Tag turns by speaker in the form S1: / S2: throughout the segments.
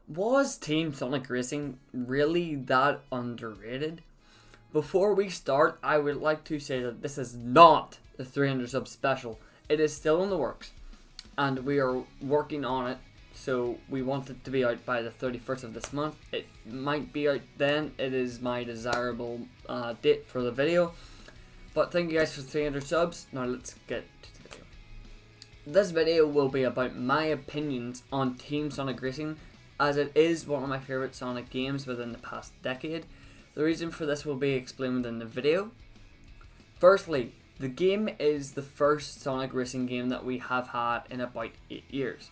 S1: Was Team Sonic Racing really that underrated? Before we start, I would like to say that this is not the 300 sub special. It is still in the works, and we are working on it, so we want it to be out by the 31st of this month. It might be out then. It is my desirable date for the video. But thank you guys for 300 subs. Now let's get to the video. This video will be about my opinions on Team Sonic Racing, as it is one of my favourite Sonic games within the past decade. The reason for this will be explained in the video. Firstly, the game is the first Sonic Racing game that we have had in about 8 years.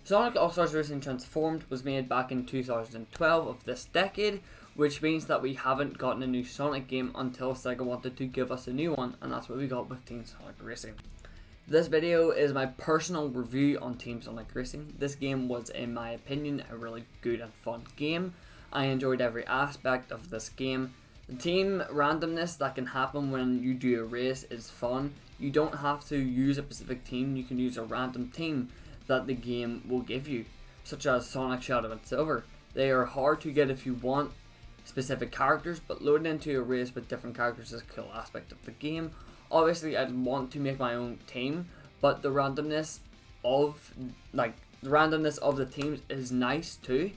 S1: Sonic All-Stars Racing Transformed was made back in 2012 of this decade, which means that we haven't gotten a new Sonic game until Sega wanted to give us a new one, and that's what we got with Team Sonic Racing. This video is my personal review on Team Sonic Racing. This game was, in my opinion, a really good and fun game. I enjoyed every aspect of this game. The team randomness that can happen when you do a race is fun. You don't have to use a specific team, you can use a random team that the game will give you, such as Sonic, Shadow and Silver. They are hard to get if you want specific characters, but loading into a race with different characters is a cool aspect of the game. Obviously, I'd want to make my own team, but the randomness of the teams is nice too.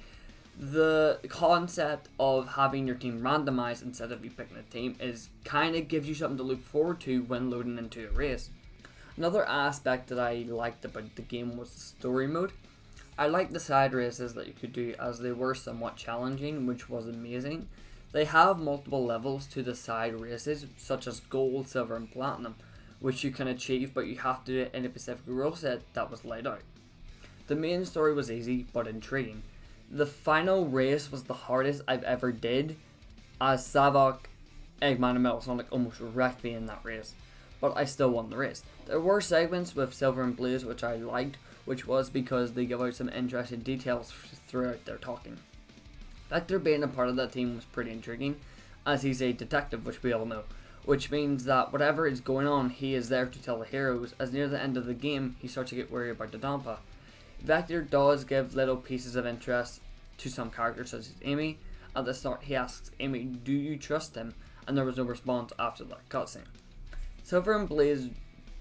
S1: The concept of having your team randomized instead of you picking a team is kind of gives you something to look forward to when loading into a race. Another aspect that I liked about the game was the story mode. I liked the side races that you could do, as they were somewhat challenging, which was amazing. They have multiple levels to the side races, such as gold, silver and platinum, which you can achieve, but you have to do it in a specific rule set that was laid out. The main story was easy but intriguing. The final race was the hardest I've ever did, as Savok, Eggman and Metal Sonic almost wrecked me in that race, but I still won the race. There were segments with Silver and Blaze which I liked, which was because they give out some interesting details throughout their talking. Vector being a part of that team was pretty intriguing, as he's a detective, which we all know, which means that whatever is going on, he is there to tell the heroes, as near the end of the game, he starts to get worried about the Dampa. Vector does give little pieces of interest to some characters, such as Amy. At the start, he asks Amy, do you trust him? And there was no response after that cutscene. Silver and Blaze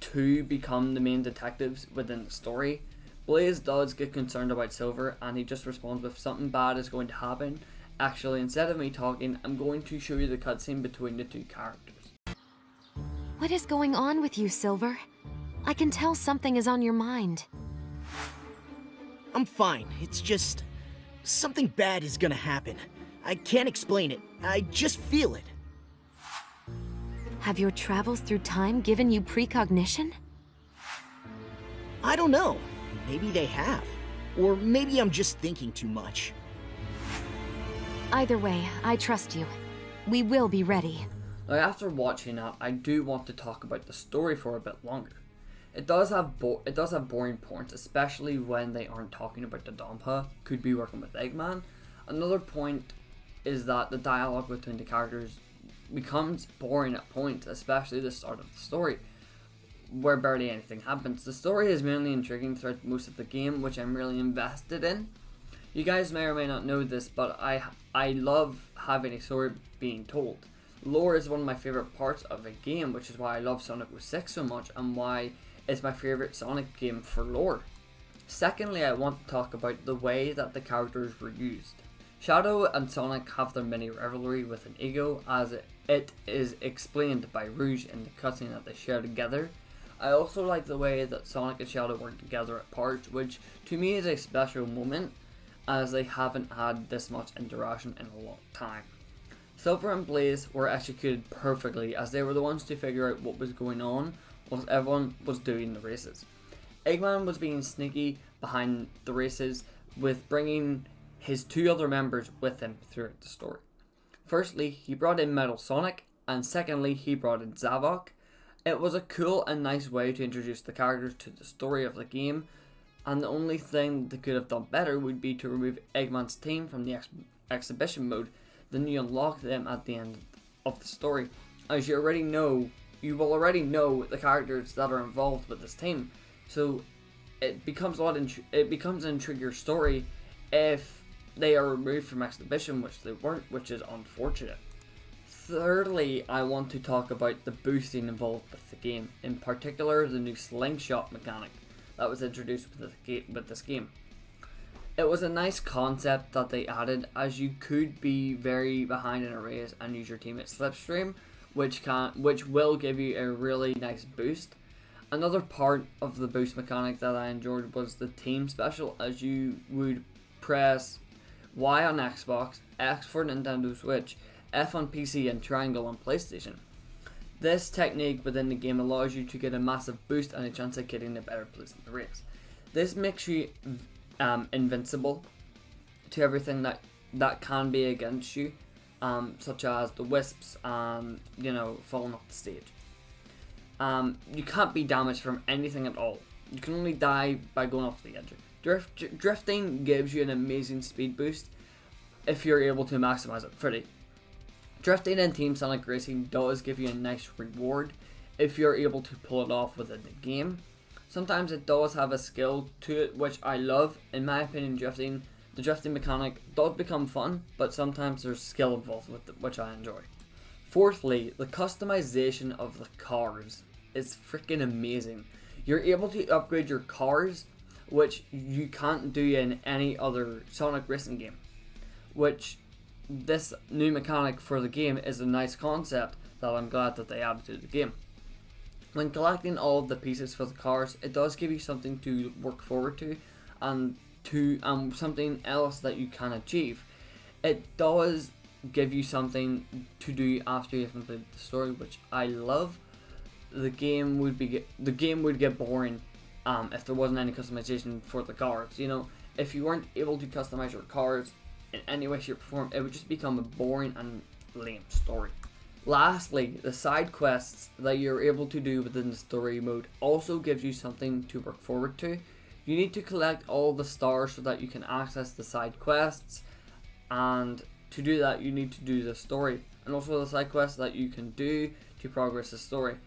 S1: too become the main detectives within the story. Blaze does get concerned about Silver, and he just responds with something bad is going to happen. Actually, instead of me talking, I'm going to show you the cutscene between the two characters.
S2: What is going on with you, Silver? I can tell something is on your mind.
S3: I'm fine. It's just... something bad is gonna happen. I can't explain it. I just feel it.
S2: Have your travels through time given you precognition?
S3: I don't know. Maybe they have. Or maybe I'm just thinking too much.
S2: Either way, I trust you. We will be ready.
S1: Now, after watching that, I do want to talk about the story for a bit longer. It does have boring points, especially when they aren't talking about the Dampa. Could be working with Eggman. Another point is that the dialogue between the characters becomes boring at points, especially the start of the story, where barely anything happens. The story is mainly intriguing throughout most of the game, which I'm really invested in. You guys may or may not know this, but I love having a story being told. Lore is one of my favourite parts of a game, which is why I love Sonic 06 so much, and why it's my favourite Sonic game for lore. Secondly, I want to talk about the way that the characters were used. Shadow and Sonic have their mini rivalry with an ego, as it is explained by Rouge in the cutscene that they share together. I also like the way that Sonic and Shadow work together at parts, which to me is a special moment, as they haven't had this much interaction in a long time. Silver and Blaze were executed perfectly, as they were the ones to figure out what was going on whilst everyone was doing the races. Eggman was being sneaky behind the races, with bringing his two other members with him throughout the story. Firstly, he brought in Metal Sonic, and secondly, he brought in Zavok. It was a cool and nice way to introduce the characters to the story of the game, and the only thing they could have done better would be to remove Eggman's team from the exhibition mode. Then you unlock them at the end of the story. As you will already know the characters that are involved with this team, so it becomes an intriguing story if they are removed from exhibition, which they weren't, which is unfortunate. Thirdly, I want to talk about the boosting involved with the game, in particular the new slingshot mechanic that was introduced with this game. It was a nice concept that they added, as you could be very behind in a race and use your teammate's slipstream, which will give you a really nice boost. Another part of the boost mechanic that I enjoyed was the team special, as you would press Y on Xbox, X for Nintendo Switch, F on PC, and triangle on PlayStation. This technique within the game allows you to get a massive boost and a chance at getting a better place in the race. This makes you invincible to everything that can be against you, such as the wisps and falling off the stage. You can't be damaged from anything at all. You can only die by going off the edge. Drifting gives you an amazing speed boost if you're able to maximize it fully. Drifting in Team Sonic Racing does give you a nice reward if you're able to pull it off within the game. Sometimes it does have a skill to it, which I love. In my opinion, the drifting mechanic does become fun, but sometimes there's skill involved with it, which I enjoy. Fourthly, the customization of the cars is freaking amazing. You're able to upgrade your cars, which you can't do in any other Sonic Racing game. Which this new mechanic for the game is a nice concept that I'm glad that they added to the game. When collecting all of the pieces for the cars, it does give you something to work forward to, and something else that you can achieve. It does give you something to do after you've completed the story, which I love. The game would get boring if there wasn't any customization for the cars. If you weren't able to customize your cars in any way, shape, or form, it would just become a boring and lame story. Lastly, the side quests that you're able to do within the story mode also gives you something to work forward to. You need to collect all the stars so that you can access the side quests, and to do that you need to do the story and also the side quests that you can do to progress the story.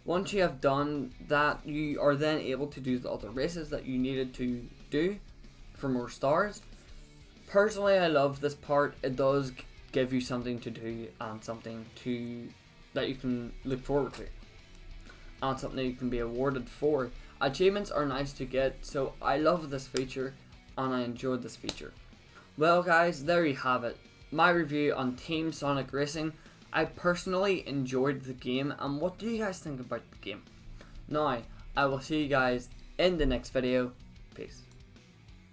S1: Once you have done that, you are then able to do the other races that you needed to do for more stars. Personally, I love this part. It does give you something to do and something that you can look forward to, and something that you can be awarded for. Achievements are nice to get, so I love this feature and I enjoyed this feature. Well guys, there you have it. My review on Team Sonic Racing. I personally enjoyed the game, and what do you guys think about the game? Now, I will see you guys in the next video. Peace.